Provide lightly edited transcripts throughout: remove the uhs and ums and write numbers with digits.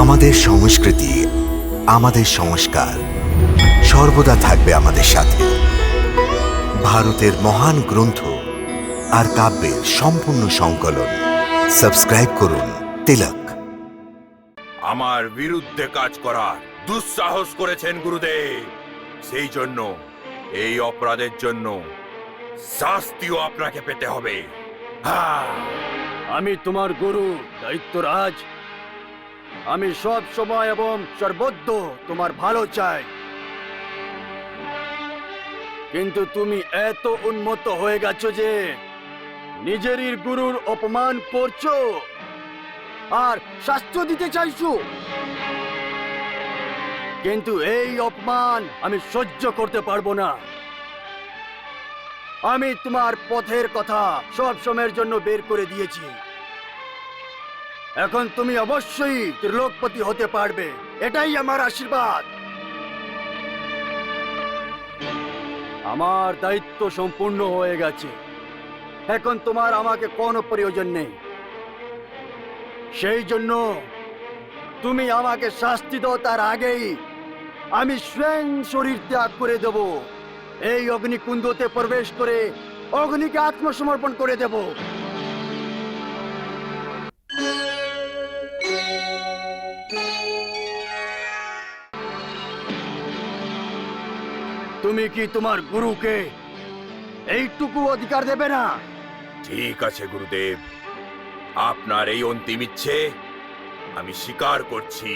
আমাদের সংস্কৃতি, আমাদের সংস্কার সর্বদা থাকবে আমাদের সাথে। ভারতের মহান গ্রন্থ আর কাব্যের সম্পূর্ণ সংকলন। সাবস্ক্রাইব করুন তিলক। আমার বিরুদ্ধে কাজ করার দুঃসাহস করেছেন গুরুদেব, সেই জন্য এই অপরাধের জন্য শাস্তিও আপনাকে পেতে হবে। আমি তোমার গুরু দৈত্যরাজ। আমি সব সময় এবং সর্বত্র তোমার ভালো চাই, কিন্তু তুমি এত উন্মত্ত হয়ে গেছো যে নিজেরই গুরুর অপমান করছো আর শাস্তি দিতে চাইছো। কিন্তু এই অপমান আমি সহ্য করতে পারবো না। আমি তোমার পথের কথা সব সময়ের জন্য বের করে দিয়েছি। এখন তুমি অবশ্যই ত্রিলোকপতি হতে পারবে, এটাই আমার আশীর্বাদ। আমার দায়িত্ব সম্পূর্ণ হয়ে গেছে, এখন তোমার আমাকে কোনো প্রয়োজন নেই। সেই জন্য তুমি আমাকে শাস্তি দাও তার আগেই আমি স্বয়ং শরীর ত্যাগ করে দেব। এই অগ্নিকুণ্ডতে প্রবেশ করে অগ্নিকে আত্মসমর্পণ করে দেব। তুমি কি তোমার গুরুকে এইটুকু অধিকার দেবে না? ঠিক আছে গুরুদেব, আপনার এই অন্তিম ইচ্ছে আমি স্বীকার করছি।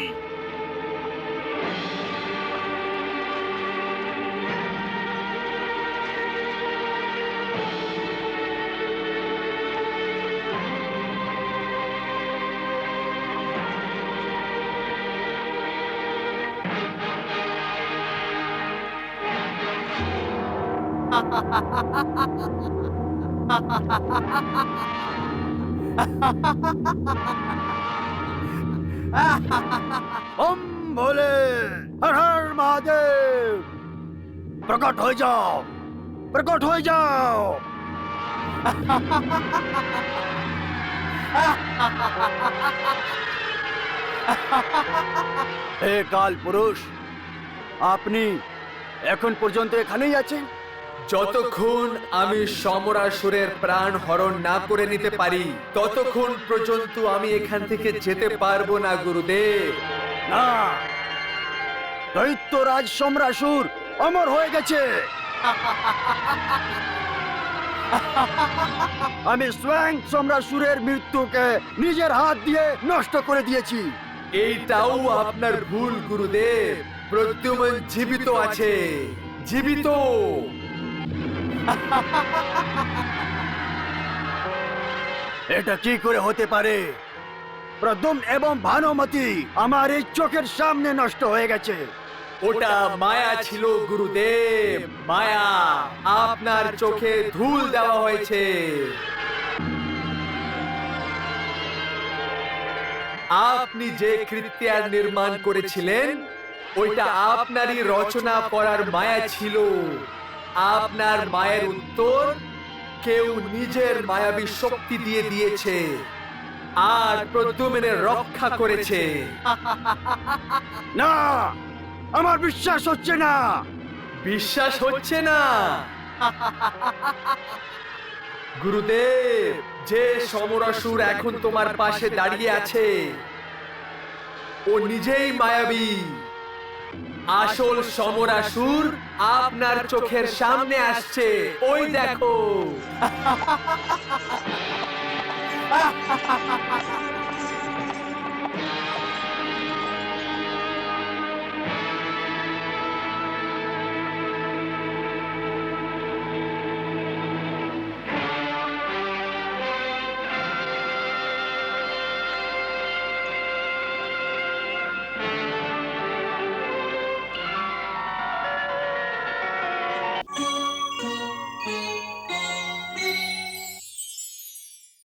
ওম ভোলে, হর হর মহাদেব। প্রকট হয়ে যাও, প্রকট হয়ে যাও। হে কাল পুরুষ, আপনি এখন পর্যন্ত এখানেই আছেন? যতক্ষণ আমি সমরাসুরের প্রাণ হরণ না করে নিতে পারি ততক্ষণ পর্যন্ত আমি এখান থেকে যেতে পারবো না গুরুদেব। না, দৈত্যরাজ সমরাসুর অমর হয়ে গেছে। আমি স্বয়ং সমরাসুরের মৃত্যুকে নিজের হাত দিয়ে নষ্ট করে দিয়েছি। এইটাও আপনার ভুল গুরুদেব, প্রদ্যুম্ন জীবিত আছে, জীবিত। এটা কি করে হতে পারে? প্রদ্যুম্ন এবং ভানুমতি আমার এই চোখের সামনে নষ্ট হয়ে গেছে। ওটা মায়া ছিল গুরুদেব, মায়া। আপনার চোখে ধুল দেওয়া হয়েছে। আপনি যে কৃত্যার নির্মাণ করেছিলেন ওইটা আপনারই রচনা করার মায়া ছিল। আপনার মায়ের উত্তর কেউ নিজের মায়াবী শক্তি দিয়ে দিয়েছে আর প্রদ্যুম্নের রক্ষা করেছে। না, আমার বিশ্বাস হচ্ছে না। বিশ্বাস হচ্ছে না? গুরুদেব, যে সমরাসুর এখন তোমার পাশে দাঁড়িয়ে আছে ও নিজেই মায়াবী। আসল সমরাসুর আপনার চোখের সামনে আসছে, ওই দেখো।